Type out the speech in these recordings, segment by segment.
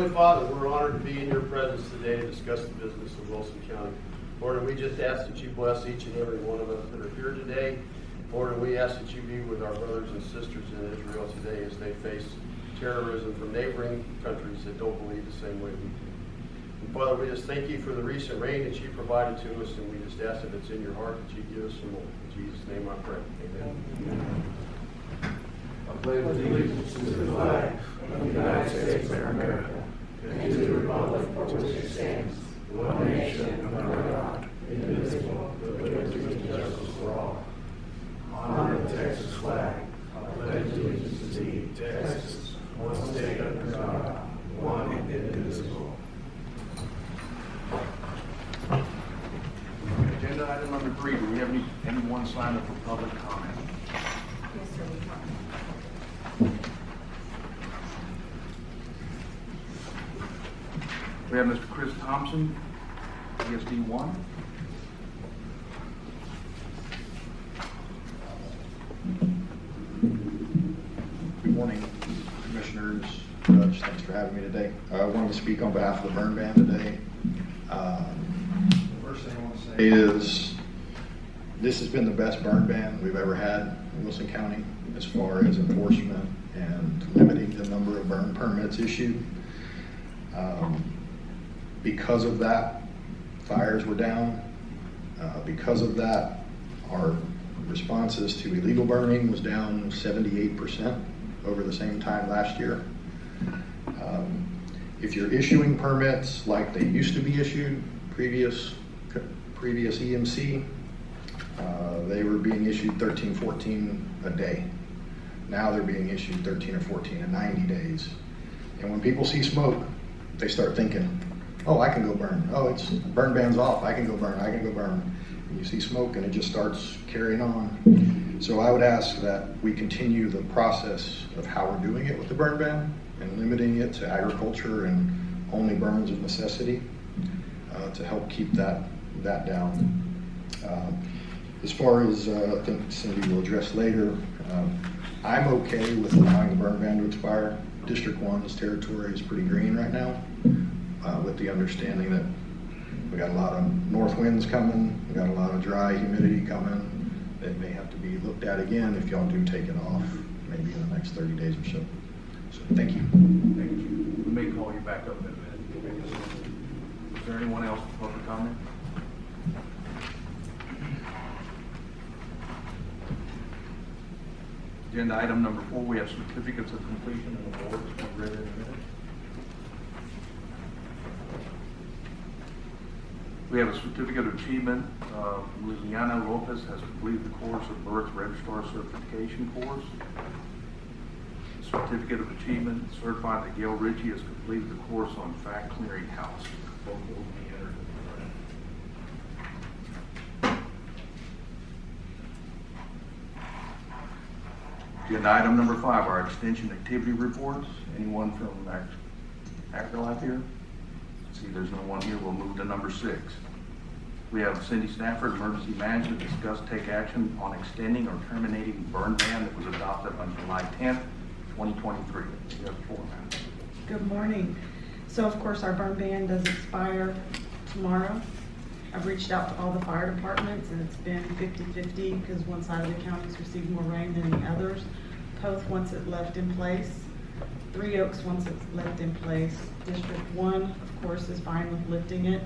Heavenly Father, we're honored to be in your presence today to discuss the business of Wilson County. Lord, and we just ask that you bless each and every one of us that are here today. Lord, and we ask that you be with our brothers and sisters in Israel today as they face terrorism from neighboring countries that don't believe the same way we do. And Father, we just thank you for the recent rain that you provided to us, and we just ask that it's in your heart that you give us some more. In Jesus' name I pray. Amen. I pledge allegiance to the flag of the United States of America and to the republic for which it stands, one nation under God, indivisible, with liberty and justice for all. Honor the Texas flag. I pledge allegiance to thee, Texas, one state under God, one and indivisible. Agenda item number 3. Do we have anyone signed up for public comment? Yes, sir, we have. We have Mr. Chris Thompson, ESD 1. Good morning, Commissioners, Judge. Thanks for having me today. I wanted to speak on behalf of the burn ban today. The first thing I want to say is this has been the best burn ban we've ever had in Wilson County as far as enforcement and limiting the number of burn permits issued. Because of that, fires were down. Because of that, our responses to illegal burning was down 78% over the same time last year. If you're issuing permits like they used to be issued, previous EMC, they were being issued 13, 14 a day. Now they're being issued 13 or 14 in 90 days. And when people see smoke, they start thinking, oh, I can go burn. Oh, it's burn ban's off. I can go burn. I can go burn. And you see smoke and it just starts carrying on. So I would ask that we continue the process of how we're doing it with the burn ban and limiting it to agriculture and only burns of necessity to help keep that down. As far as I think Cindy will address later, I'm okay with allowing the burn ban to expire. District 1's territory is pretty green right now, with the understanding that we got a lot of north winds coming, we got a lot of dry humidity coming. That may have to be looked at again if y'all do take it off, maybe in the next 30 days or so. So thank you. Thank you. We may call you back up in a minute. Is there anyone else for public comment? Agenda item number 4, we have certificates of completion and awards. I've read it in a minute. We have a certificate of achievement. Liliana Lopez has completed the course of Birth Registrar Certification course. The certificate of achievement certified that Gail Ritchie has completed the course on fact clearing house. Both will be entered in the front. Agenda item number 5, our extension activity reports. Anyone from AgriLife here? See, there's no one here. We'll move to number 6. We have Cindy Stafford, Emergency Manager, to discuss take action on extending or terminating burn ban that was adopted on July 10th, 2023. You have the floor, ma'am. Good morning. So of course our burn ban does expire tomorrow. I've reached out to all the fire departments and it's been 50-50 because one side of the county's received more rain than the others. Poth wants it left in place. Three Oaks wants it left in place. District 1, of course, is fine with lifting it.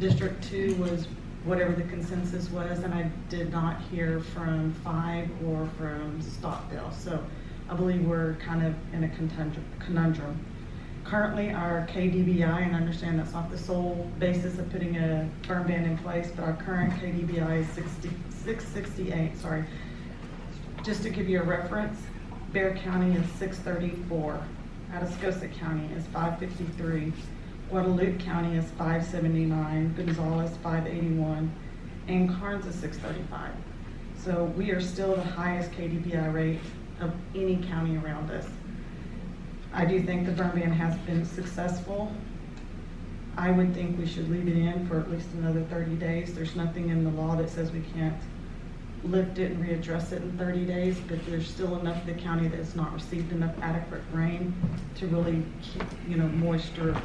District 2 was whatever the consensus was, and I did not hear from 5 or from Stockdale. So I believe we're kind of in a conundrum. Currently, our KDBI, and I understand that's not the sole basis of putting a burn ban in place, but our current KDBI is 668, sorry. Just to give you a reference, Bexar County is 634. Atascosa County is 553. Guadalupe County is 579. Gonzales 581. And Karnes is 635. So we are still the highest KDBI rate of any county around us. I do think the burn ban has been successful. I would think we should leave it in for at least another 30 days. There's nothing in the law that says we can't lift it and readdress it in 30 days, but there's still enough of the county that has not received enough adequate rain to really keep, moisture,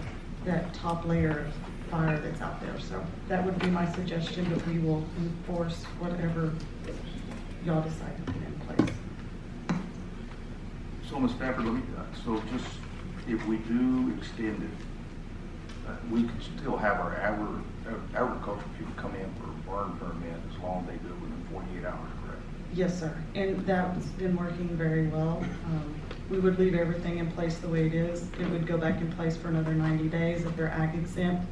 that top layer of fire that's out there. So that would be my suggestion, but we will enforce whatever y'all decide to put in place. So, Ms. Stafford, so just, if we do extend it, we can still have our agricultural people come in for a burn permit as long as they do it within 48 hours, correct? Yes, sir. And that's been working very well. We would leave everything in place the way it is. It would go back in place for another 90 days if they're ag exempt,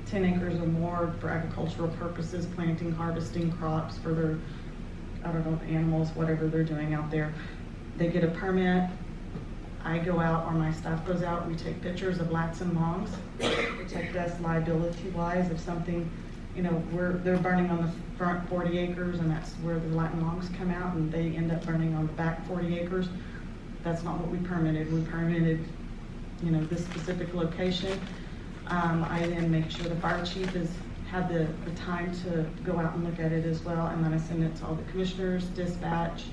10 acres or more for agricultural purposes, planting, harvesting crops for their, animals, whatever they're doing out there. They get a permit. I go out, or my staff goes out, we take pictures of lats and longs, protect us liability-wise if something, they're burning on the front 40 acres and that's where the lat and longs come out and they end up burning on the back 40 acres. That's not what we permitted. We permitted, this specific location. I then make sure the fire chief has had the time to go out and look at it as well, and then I send it to all the commissioners, dispatch,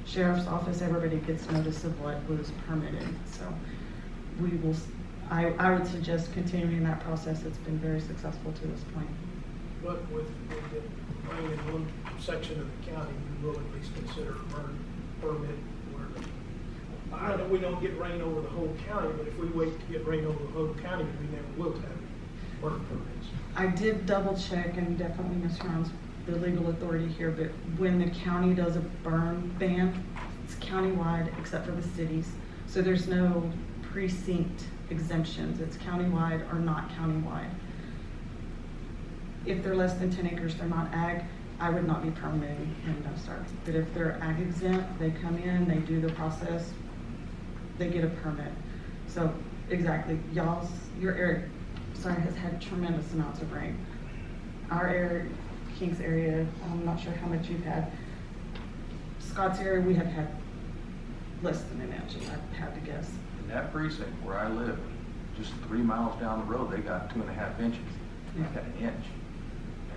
sheriff's office, everybody gets notice of what was permitted. So we will, I would suggest continuing that process. It's been very successful to this point. But with it rain in one section of the county, we will at least consider a burn permit where, I know we don't get rain over the whole county, but if we wait to get rain over the whole county, we never will have burn permits. I did double check, and definitely Ms. Huron's the legal authority here, but when the county does a burn ban, it's countywide except for the cities. So there's no precinct exemptions. It's countywide or not countywide. If they're less than 10 acres, they're not ag, I would not be permitting them, no sir. But if they're ag exempt, they come in, they do the process, they get a permit. So exactly, your area, has had tremendous amounts of rain. Our area, Kings area, I'm not sure how much you've had. Scott's area, we have had less than an inch, I had to guess. In that precinct where I live, just 3 miles down the road, they got 2.5 inches. I got an inch.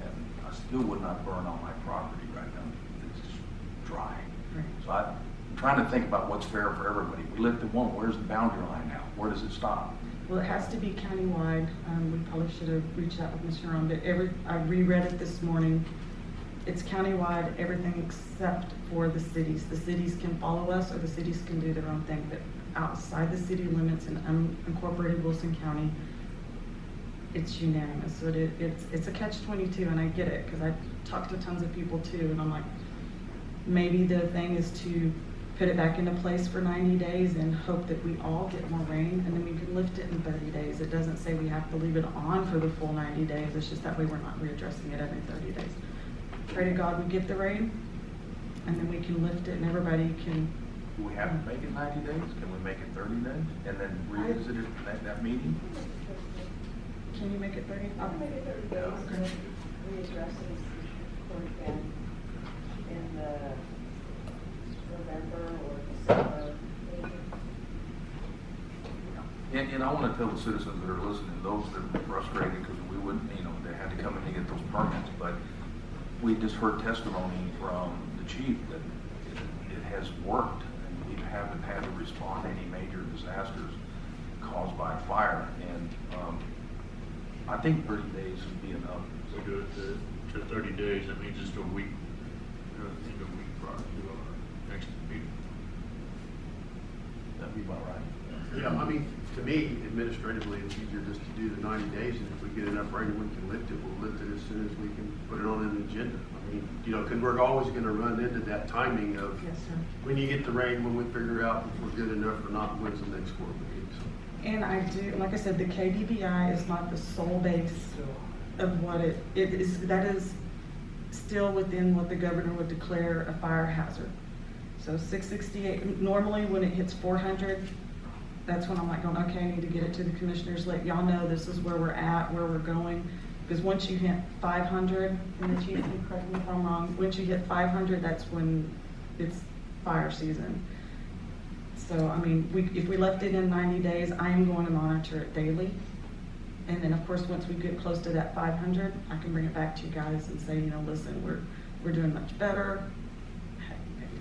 And I still would not burn on my property right now. It's just dry. Right. So I'm trying to think about what's fair for everybody. We lifted one, where's the boundary line now? Where does it stop? Well, it has to be countywide. We probably should have reached out with Ms. Huron, but I reread it this morning. It's countywide, everything except for the cities. The cities can follow us or the cities can do their own thing, but outside the city limits in unincorporated Wilson County, it's unanimous. So it's a catch-22, and I get it because I talked to tons of people too, and I'm like, maybe the thing is to put it back into place for 90 days and hope that we all get more rain, and then we can lift it in 30 days. It doesn't say we have to leave it on for the full 90 days. It's just that way we're not readdressing it every 30 days. Pray to God we get the rain, and then we can lift it and everybody can. Do we have to make it 90 days? Can we make it 30 days? And then revisit it at that meeting? Can you make it 30? I'll make it 30 days, Okay. and readdress it court again in the November or December meeting. And I want to tell the citizens that are listening, those that are frustrated because we wouldn't, they had to come in and get those permits, but we just heard testimony from the chief that it has worked, and we haven't had to respond to any major disasters caused by fire. And I think 30 days would be enough. We do it to 30 days, that means just a week, in a week prior to our next meeting. That'd be about right. Yeah, I mean, to me, administratively, it's easier just to do the 90 days, and if we get enough rain, we can lift it, we'll lift it as soon as we can put it on an agenda. I mean, because we're always gonna run into that timing of Yes, sir. when you get the rain, when we figure out if we're good enough or not, when's the next court meeting, so. And I do, like I said, the KDBI is not the sole base of what it is. That is still within what the governor would declare a fire hazard. So 668, normally when it hits 400, that's when I'm like going, okay, I need to get it to the commissioners, let y'all know this is where we're at, where we're going. Because once you hit 500, and the chief can correct me if I'm wrong, once you hit 500, that's when it's fire season. So, I mean, if we left it in 90 days, I am going to monitor it daily. And then, of course, once we get close to that 500, I can bring it back to you guys and say, listen, we're doing much better.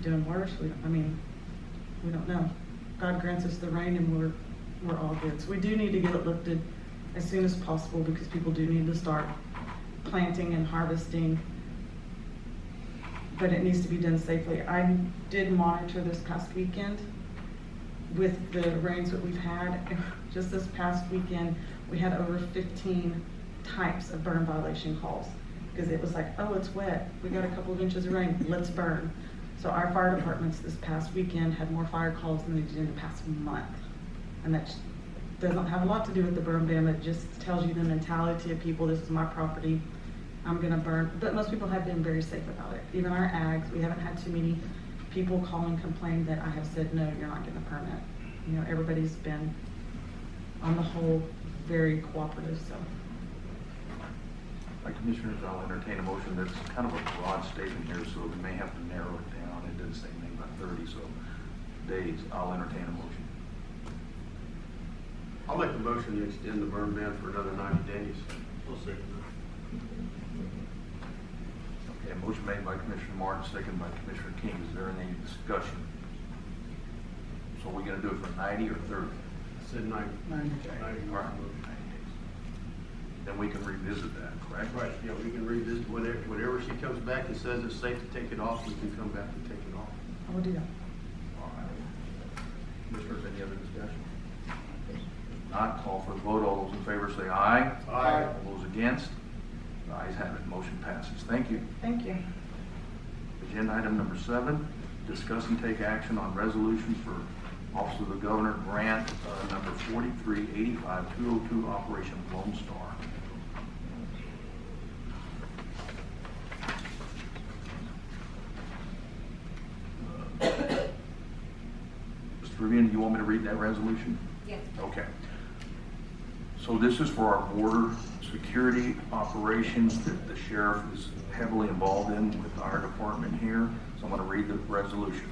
doing worse. We don't know. God grants us the rain and we're all good. So we do need to get it lifted as soon as possible because people do need to start planting and harvesting. But it needs to be done safely. I did monitor this past weekend with the rains that we've had. Just this past weekend, we had over 15 types of burn violation calls because it was like, oh, it's wet. We got a couple of inches of rain. Let's burn. So our fire departments this past weekend had more fire calls than they did in the past month. And that doesn't have a lot to do with the burn ban. It just tells you the mentality of people. This is my property. I'm gonna burn. But most people have been very safe about it. Even our ags, we haven't had too many people call and complain that I have said, no, you're not getting a permit. You know, everybody's been, on the whole, very cooperative, so. My commissioners, I'll entertain a motion that's kind of a broad statement here, so we may have to narrow it down. It didn't say anything about 30, so days. I'll entertain a motion. I'll make the motion to extend the burn ban for another 90 days. Okay, motion made by Commissioner Martin, second by Commissioner King. Is there any discussion? So are we going to do it for 90 or 30? I said 90. 90. All right, 90 days. Then we can revisit that, correct? Right, yeah, we can revisit whenever she comes back and says it's safe to take it off, we can come back and take it off. I will do that. All right. Commissioners, any other discussion? If not, call for the vote. All those in favor say aye. Aye. All those against? The ayes have it. Motion passes. Thank you. Thank you. Agenda item number 7, discuss and take action on resolution for Office of the Governor grant number 4385202, Operation Lone Star. Mr. Vivian, do you want me to read that resolution? Yes. Okay. So this is for our border security operations that the sheriff is heavily involved in with our department here. So I'm going to read the resolution.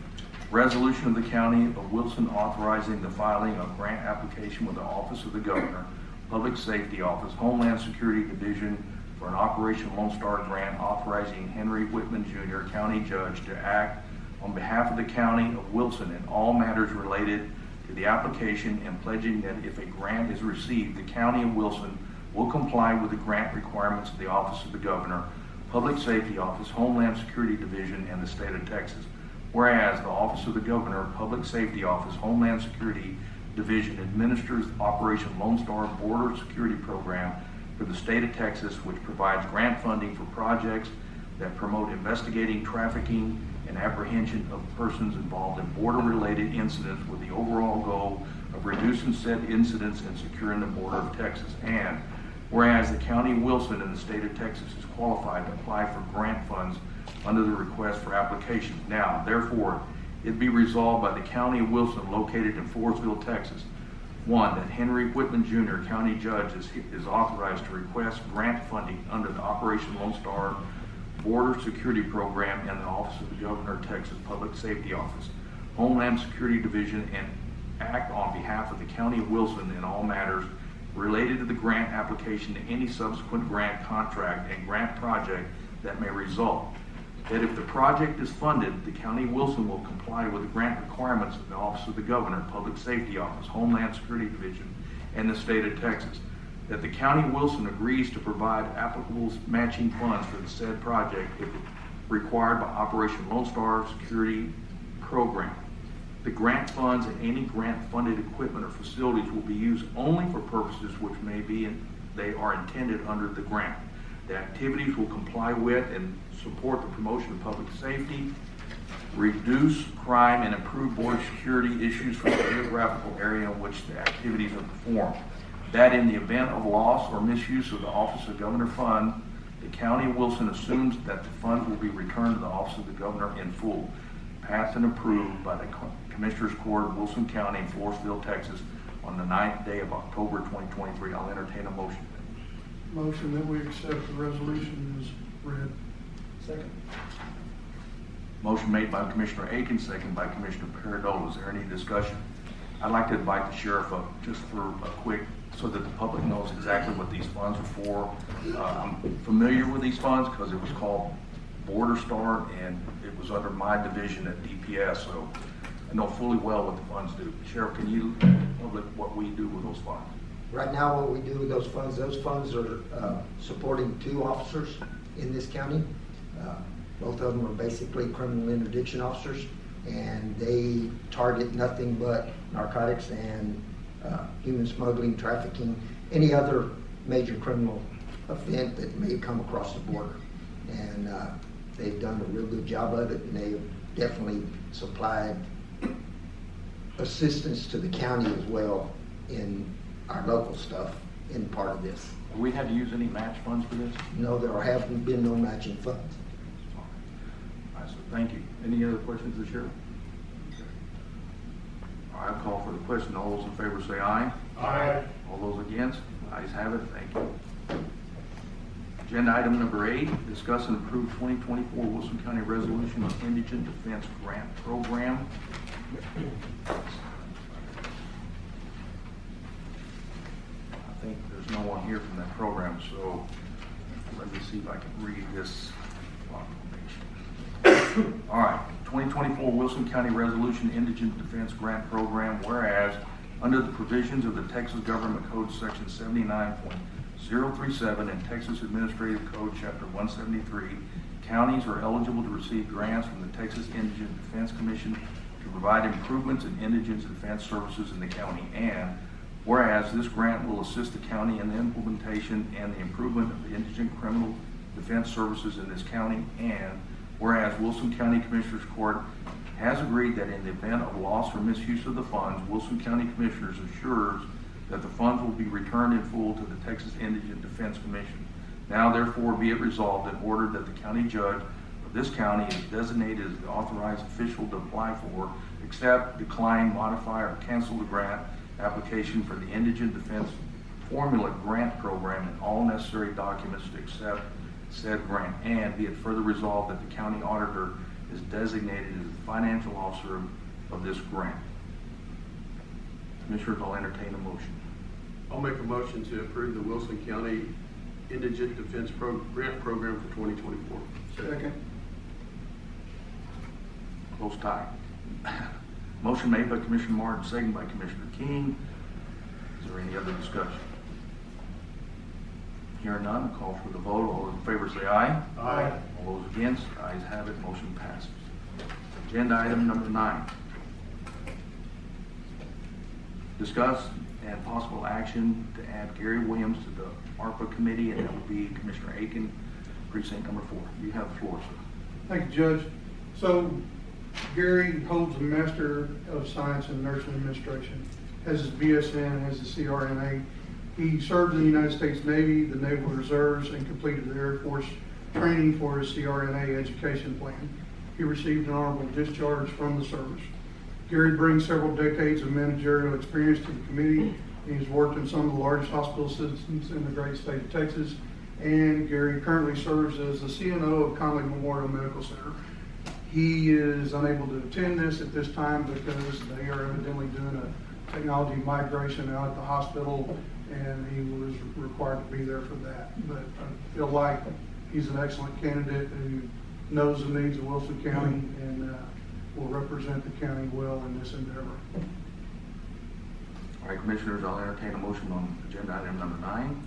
Resolution of the County of Wilson authorizing the filing of grant application with the Office of the Governor, Public Safety Office, Homeland Security Division for an Operation Lone Star grant authorizing Henry Whitman Jr., County Judge, to act on behalf of the County of Wilson in all matters related to the application and pledging that if a grant is received, the County of Wilson will comply with the grant requirements of the Office of the Governor, Public Safety Office, Homeland Security Division, and the State of Texas. Whereas the Office of the Governor, Public Safety Office, Homeland Security Division administers Operation Lone Star Border Security Program for the State of Texas, which provides grant funding for projects that promote investigating trafficking and apprehension of persons involved in border-related incidents with the overall goal of reducing said incidents and securing the border of Texas. And whereas the County of Wilson in the State of Texas is qualified to apply for grant funds under the request for applications. Now, therefore, it be resolved by the County of Wilson located in Forestville, Texas. 1, that Henry Whitman Jr., County Judge, is authorized to request grant funding under the Operation Lone Star Border Security Program and the Office of the Governor, Texas Public Safety Office, Homeland Security Division, and act on behalf of the County of Wilson in all matters related to the grant application to any subsequent grant contract and grant project that may result. That if the project is funded, the County of Wilson will comply with the grant requirements of the Office of the Governor, Public Safety Office, Homeland Security Division, and the State of Texas. That the County of Wilson agrees to provide applicable matching funds for the said project if required by Operation Lone Star Security Program. The grant funds and any grant-funded equipment or facilities will be used only for purposes which they are intended under the grant. The activities will comply with and support the promotion of public safety, reduce crime, and improve border security issues for the geographical area in which the activities are performed. That in the event of loss or misuse of the Office of Governor Fund, the County of Wilson assumes that the funds will be returned to the Office of the Governor in full. Passed and approved by the Commissioners Court of Wilson County in Forestville, Texas on the 9th day of October 2023. I'll entertain a motion. Motion that we accept the resolution is read. Second. Motion made by Commissioner Aiken, second by Commissioner Paradola. Is there any discussion? I'd like to invite the sheriff up just for a quick, so that the public knows exactly what these funds are for. I'm familiar with these funds because it was called Border Star, and it was under my division at DPS, so I know fully well what the funds do. Sheriff, can you public what we do with those funds? Right now, what we do with those funds are supporting 2 officers in this county. Both of them are basically criminal interdiction officers, and they target nothing but narcotics and human smuggling, trafficking, any other major criminal event that may come across the border. And they've done a real good job of it, and they've definitely supplied assistance to the county as well in our local stuff in part of this. Have we had to use any match funds for this? No, there haven't been no matching funds. All right, so thank you. Any other questions of the sheriff? All right, I'll call for the question. All those in favor say aye. Aye. All those against? Ayes have it. Thank you. Agenda item number 8, discuss and approve 2024 Wilson County Resolution on Indigent Defense Grant Program. I think there's no one here from that program, so let me see if I can read this proclamation. All right, 2024 Wilson County Resolution Indigent Defense Grant Program, whereas under the provisions of the Texas Government Code Section 79.037 and Texas Administrative Code Chapter 173, counties are eligible to receive grants from the Texas Indigent Defense Commission to provide improvements in indigent defense services in the county. And whereas this grant will assist the county in the implementation and the improvement of the indigent criminal defense services in this county. And whereas Wilson County Commissioners Court has agreed that in the event of loss or misuse of the funds, Wilson County Commissioners assures that the funds will be returned in full to the Texas Indigent Defense Commission. Now therefore be it resolved and ordered that the county judge of this county is designated as the authorized official to apply for, accept, decline, modify, or cancel the grant application for the Indigent Defense Formula Grant Program and all necessary documents to accept said grant. And be it further resolved that the county auditor is designated as the financial officer of this grant. Commissioners, I'll entertain a motion. I'll make a motion to approve the Wilson County Indigent Defense Grant Program for 2024. Second. Close tie. Motion made by Commissioner Martin, second by Commissioner King. Is there any other discussion? Hearing none, I'll call for the vote. All those in favor say aye. Aye. All those against, ayes have it, motion passes. Agenda item number 9. Discuss and possible action to add Gary Williams to the ARPA committee, and that would be Commissioner Aiken, precinct number 4. You have the floor, sir. Thank you, Judge. So Gary holds a Master of Science in Nursing Administration, has his BSN, has his CRNA. He served in the United States Navy, the Naval Reserves, and completed the Air Force training for his CRNA education plan. He received an honorable discharge from the service. Gary brings several decades of managerial experience to the committee. He's worked in some of the largest hospital systems in the great state of Texas. And Gary currently serves as the CNO of Conley Memorial Medical Center. He is unable to attend this at this time because they are evidently doing a technology migration out at the hospital, and he was required to be there for that. But I feel like he's an excellent candidate who knows the needs of Wilson County and will represent the county well in this endeavor. All right, Commissioners, I'll entertain a motion on agenda item number 9.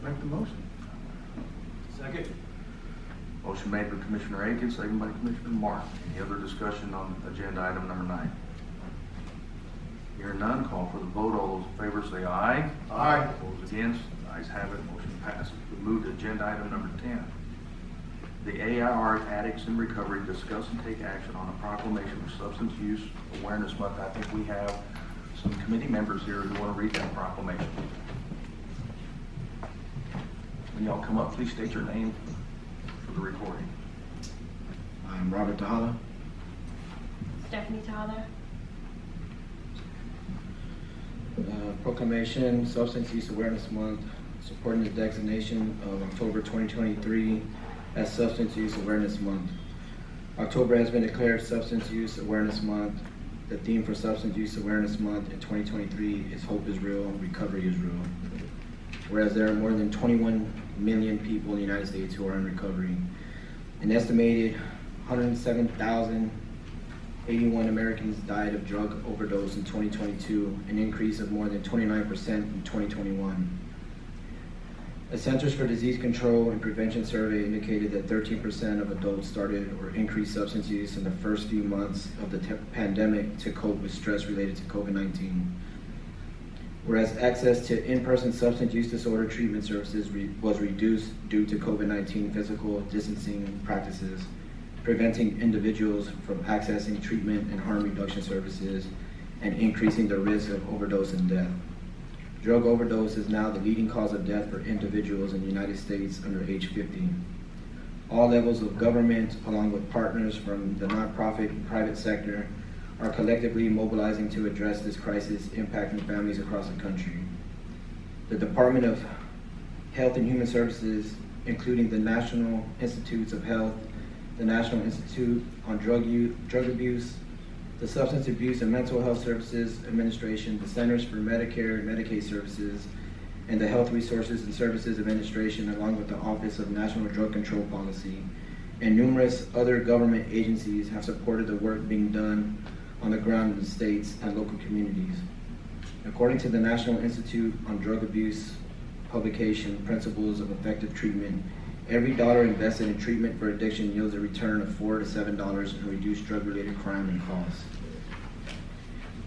Make the motion. Second. Motion made by Commissioner Aiken, second by Commissioner Martin. Any other discussion on agenda item number 9? Hearing none, call for the vote. All those in favor say aye. Aye. All those against, ayes have it, motion passes. We move to agenda item number 10. The AIR Addicts in Recovery discuss and take action on a proclamation for Substance Use Awareness Month. I think we have some committee members here who want to read that proclamation. When y'all come up, please state your name for the recording. I'm Robert Tahala. Stephanie Tyler. Proclamation, Substance Use Awareness Month, supporting the designation of October 2023 as Substance Use Awareness Month. October has been declared Substance Use Awareness Month. The theme for Substance Use Awareness Month in 2023 is Hope is Real, Recovery is Real. whereas there are more than 21 million people in the United States who are in recovery. An estimated 107,081 Americans died of drug overdose in 2022, an increase of more than 29% in 2021. A Centers for Disease Control and Prevention survey indicated that 13% of adults started or increased substance use in the first few months of the pandemic to cope with stress related to COVID-19. Whereas access to in-person substance use disorder treatment services was reduced due to COVID-19 physical distancing practices, preventing individuals from accessing treatment and harm reduction services and increasing the risk of overdose and death. Drug overdose is now the leading cause of death for individuals in the United States under age 50. All levels of government, along with partners from the nonprofit and private sector, are collectively mobilizing to address this crisis impacting families across the country. The Department of Health and Human Services, including the National Institutes of Health, the National Institute on Drug Abuse, the Substance Abuse and Mental Health Services Administration, the Centers for Medicare and Medicaid Services, and the Health Resources and Services Administration, along with the Office of National Drug Control Policy, and numerous other government agencies have supported the work being done on the ground in the states and local communities. According to the National Institute on Drug Abuse publication, Principles of Effective Treatment, every dollar invested in treatment for addiction yields a return of $4 to $7 in reduced drug-related crime and costs.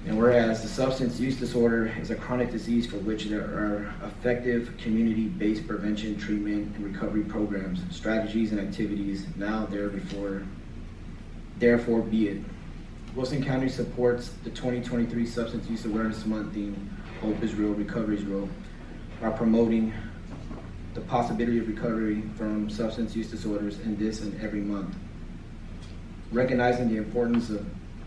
And whereas the substance use disorder is a chronic disease for which there are effective community-based prevention, treatment, and recovery programs, strategies, and activities, now therefore be it. Wilson County supports the 2023 Substance Use Awareness Month theme, Hope is Real, Recovery is Real, by promoting the possibility of recovery from substance use disorders in this and every month. Recognizing the importance of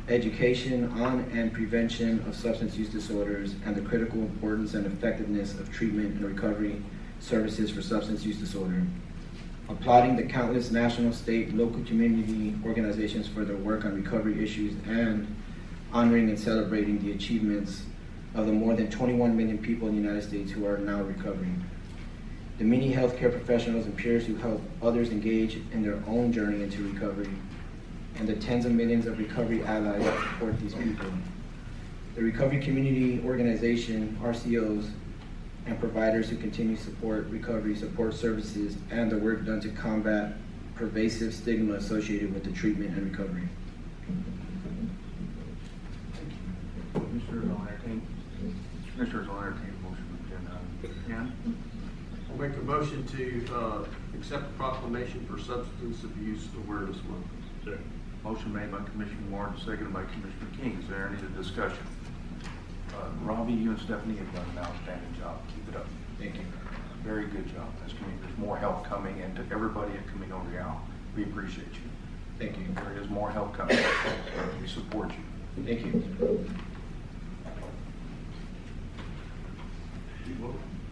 education on and prevention of substance use disorders and the critical importance and effectiveness of treatment and recovery services for substance use disorder. Applauding the countless national, state, local community organizations for their work on recovery issues and honoring and celebrating the achievements of the more than 21 million people in the United States who are now recovering. The many healthcare professionals and peers who help others engage in their own journey into recovery, and the tens of millions of recovery allies that support these people. The recovery community organization, RCOs, and providers who continue to support recovery support services and the work done to combat pervasive stigma associated with the treatment and recovery. Commissioners will entertain a motion to agenda. Ken? I'll make a motion to accept the proclamation for Substance Abuse Awareness Month. Motion made by Commissioner Warren, seconded by Commissioner King. Is there any discussion? Robbie, you and Stephanie have done an outstanding job. Keep it up. Thank you. Very good job. There's more help coming, and to everybody at Camino Real, we appreciate you. Thank you. There is more help coming. We support you. Thank you.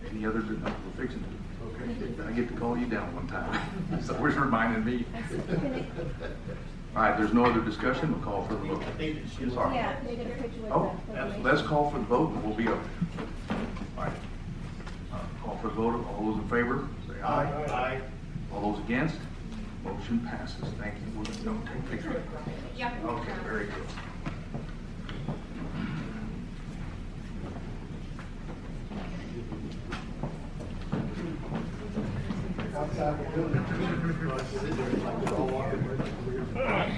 Any other, we're fixing it. Okay, I get to call you down one time. It's always reminding me. All right, there's no other discussion. We'll call for the vote. Sorry. Yeah, they did a picture with Oh, the let's call for the vote and we'll be up. All right. Call for the vote. All those in favor, say aye. Aye. All those against? Motion passes. Thank you. We'll take pictures. Yeah. Okay, very good. Outside the building. You're not controlling the crime.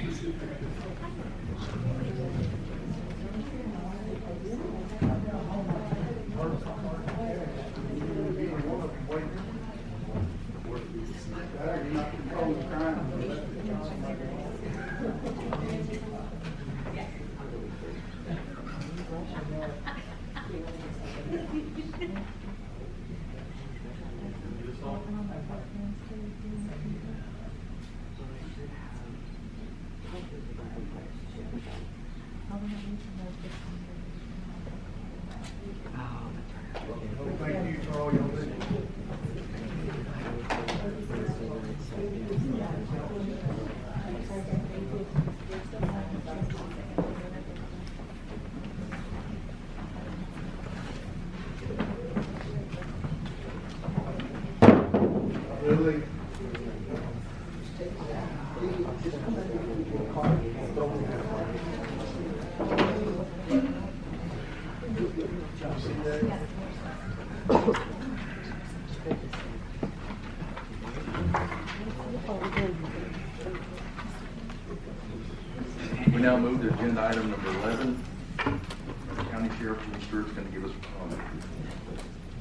Really? We now move to agenda item number 11. County Sheriff Jim Stewart's going to give us a comment.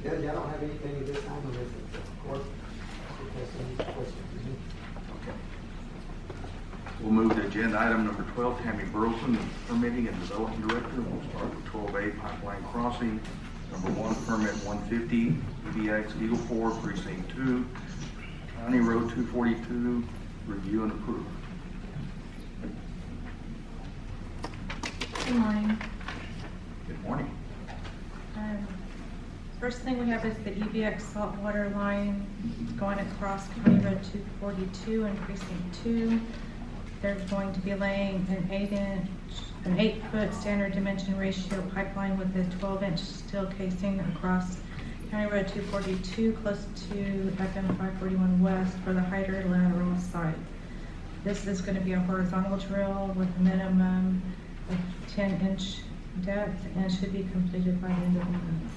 Judge, I don't have anything at this time unless the court has any questions for me. We'll move to agenda item number 12, Tammy Burleson, Permitting and Development Director. We'll start with 12A Pipeline Crossing. Number 1, permit 150, EBX Eagle 4, Precinct 2, County Road 242, review and approve. Good morning. Good morning. First thing we have is the EBX saltwater line going across County Road 242 in Precinct 2. They're going to be laying an 8-foot standard dimension ratio pipeline with a 12-inch steel casing across County Road 242 close to FM 541 West for the hydrolateral site. This is going to be a horizontal drill with a minimum of 10-inch depth and should be completed by the end of the month.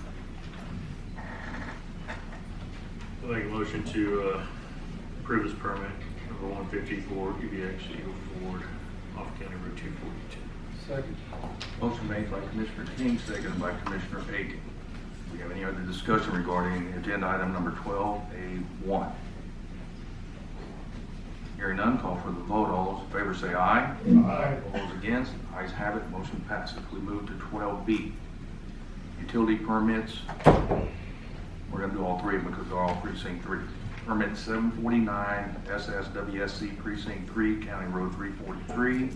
I'll make a motion to approve this permit number 150 for EBX Eagle Ford off County Road 242. Second. Motion made by Commissioner King, seconded by Commissioner Aiken. Do we have any other discussion regarding agenda item number 12A1? Hearing none, call for the vote. All those in favor say aye. Aye. All those against, ayes have it, motion passes. We move to 12B. Utility permits. We're going to do all three of them because they're all Precinct 3. Permit 749, SSWSC Precinct 3, County Road 343.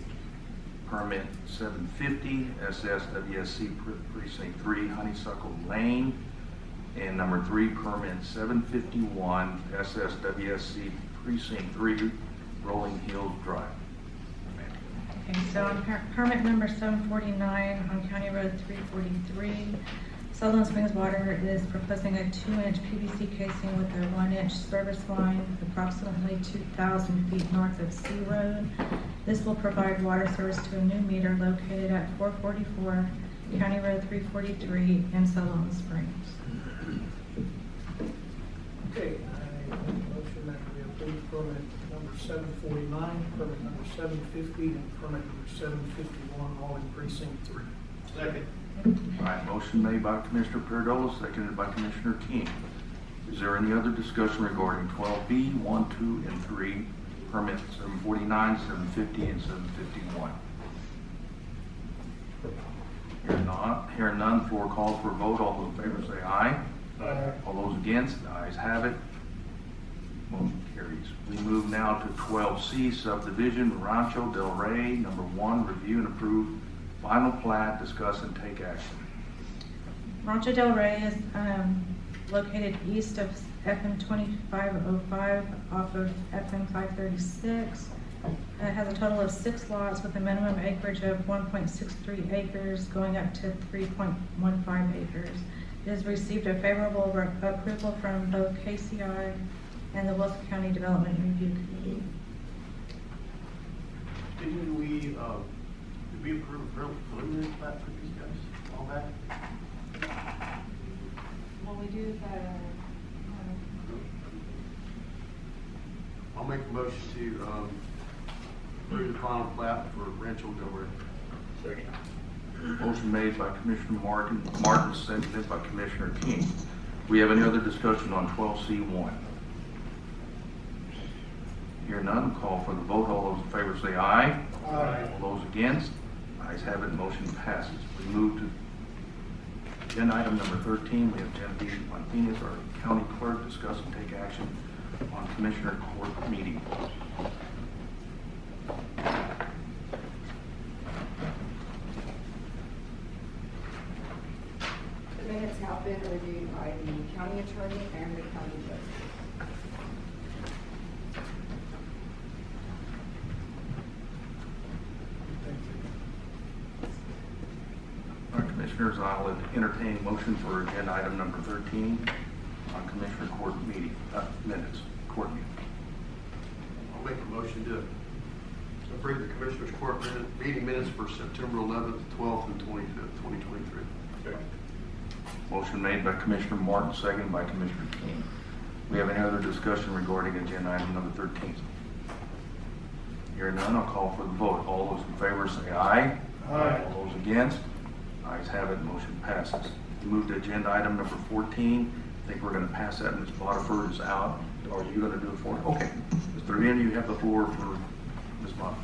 Permit 750, SSWSC Precinct 3, Honeysuckle Lane. And number 3, permit 751, SSWSC Precinct 3, Rolling Hills Drive. Okay, so on permit number 749 on County Road 343, Sutherland Springs Water is proposing a 2-inch PVC casing with a 1-inch service line approximately 2,000 feet north of C Road. This will provide water service to a new meter located at 444 County Road 343 in Sutherland Springs. Okay, I make a motion that we approve permit number 749, permit number 750, and permit number 751, all in Precinct 3. Second. All right, motion made by Commissioner Perdola, seconded by Commissioner King. Is there any other discussion regarding 12B, 1, 2, and 3, permits 749, 750, and 751? Hearing none, floor calls for a vote. All those in favor say aye. Aye. All those against, the ayes have it. Motion carries. We move now to 12C, subdivision Rancho Del Rey, number 1, review and approve final plat, discuss and take action. Rancho Del Rey is located east of FM 2505 off of FM 536. It has a total of 6 lots with a minimum acreage of 1.63 acres going up to 3.15 acres. It has received a favorable approval from both KCI and the Wilson County Development Review Committee. Did we approve a preliminary plat for these guys all back? Well, we do the, I'll make a motion to approve the final plat for Rancho Del Rey. Second. Motion made by Commissioner Martin, seconded by Commissioner King. We have any other discussion on 12C1? Hear none, call for the vote. All those in favor say aye. Aye. All those against, ayes have it, motion passes. We move to agenda item number 13. We have Genevieve Martinez, our county clerk, discuss and take action on commissioner court meeting. the minutes have been reviewed by the county attorney and the county justice. All right, commissioners, I'll entertain a motion for agenda item number 13 on commissioner court meeting, minutes, court meeting minutes for September 11th, 12th, and 25th, 2023. Okay. Motion made by Commissioner Martin, seconded by Commissioner King. We have any other discussion regarding agenda item number 13? Hearing none, I'll call for the vote. All those in favor say aye. Aye. All those against? Ayes have it, motion passes. We move to agenda item number 14. I think we're going to pass that. Ms. Botifer is out. Are you going to do it for her? Okay. Mr. Vin, you have the floor for Ms. Botifer.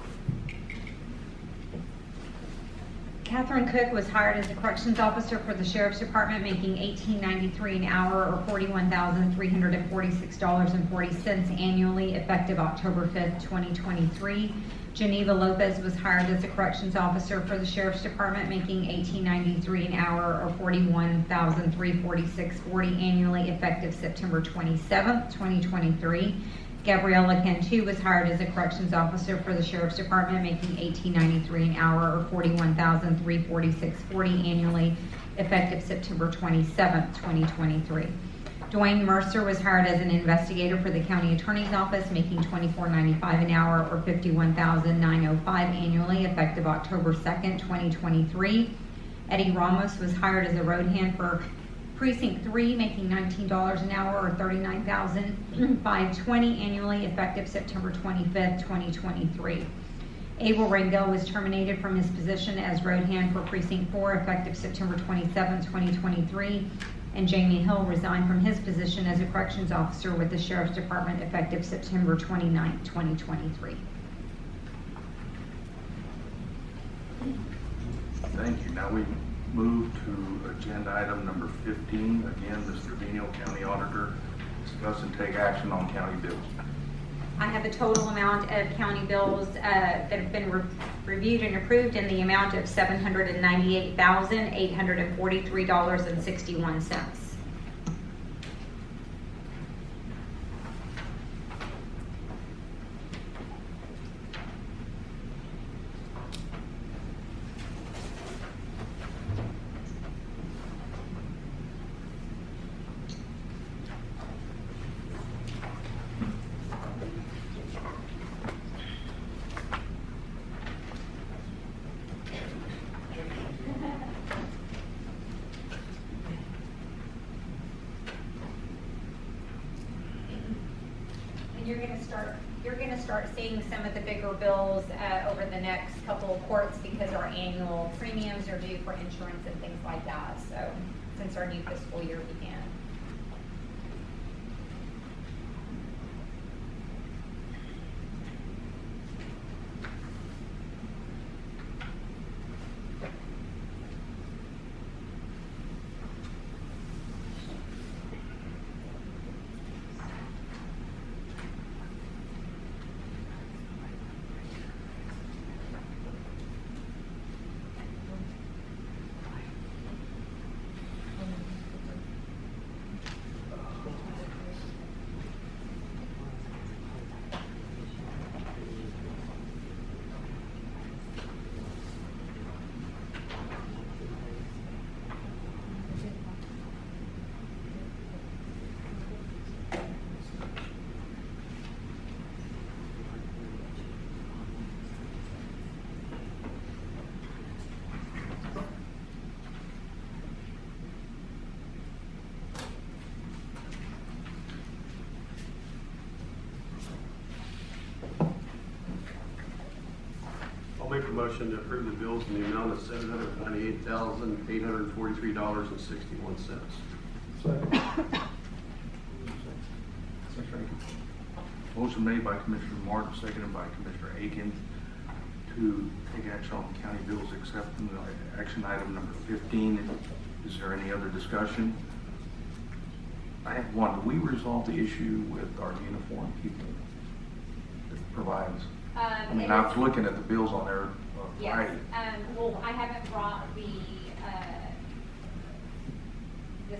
Catherine Cook was hired as a corrections officer for the Sheriff's Department, making $18.93 an hour or $41,346.40 annually, effective October 5th, 2023. Geneva Lopez was hired as a corrections officer for the Sheriff's Department, making $18.93 an hour or $41,346.40 annually, effective September 27th, 2023. Gabriella Cantu was hired as a corrections officer for the Sheriff's Department, making $18.93 an hour or $41,346.40 annually, effective September 27th, 2023. Dwayne Mercer was hired as an investigator for the County Attorney's Office, making $24.95 an hour or $51,905 annually, effective October 2nd, 2023. Eddie Ramos was hired as a road hand for Precinct 3, making $19 an hour or $39,520 annually, effective September 25th, 2023. Abel Rangel was terminated from his position as road hand for Precinct 4, effective September 27th, 2023. And Jamie Hill resigned from his position as a corrections officer with the Sheriff's Department, effective September 29th, 2023. Thank you. Now we move to agenda item number 15. Again, Mr. Vino, County Auditor, discuss and take action on county bills. I have a total amount of county bills that have been reviewed and approved in the amount of $798,843.61. You're gonna start seeing some of the bigger bills over the next couple of quarters because our annual premiums are due for insurance and things like that. So since our new fiscal year began. I'll make a motion to approve the bills in the amount of $798,843.61. Motion made by Commissioner Martin, seconded by Commissioner Aiken to take action on the county bills except in the action item number 15. Is there any other discussion? I have one. Do we resolve the issue with our uniform people that provides? I mean, I was looking at the bills on there Yes. Friday. Well, I haven't brought the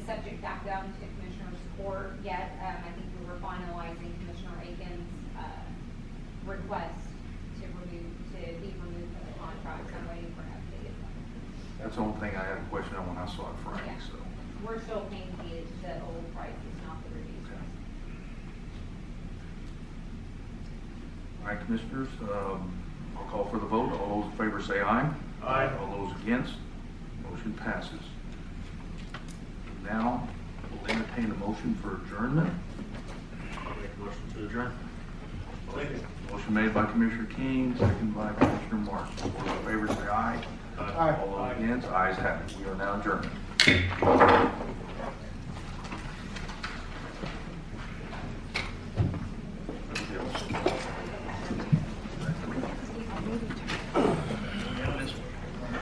subject back down to Commissioner's Court yet. I think we were finalizing Commissioner Aiken's request to be removed from the contract. So I'm waiting for an update. That's the only thing I had a question on when I saw it Friday. Yeah. So. We're still paying the old prices, not the reduced Okay. price. All right, Commissioners, I'll call for the vote. All those in favor say aye. Aye. All those against, motion passes. Now, we'll entertain a motion for adjournment. I'll make a motion to adjourn. Motion made by Commissioner King, second by Commissioner Martin. All those in favor say aye. Aye. All those against, ayes have it. We are now adjourned.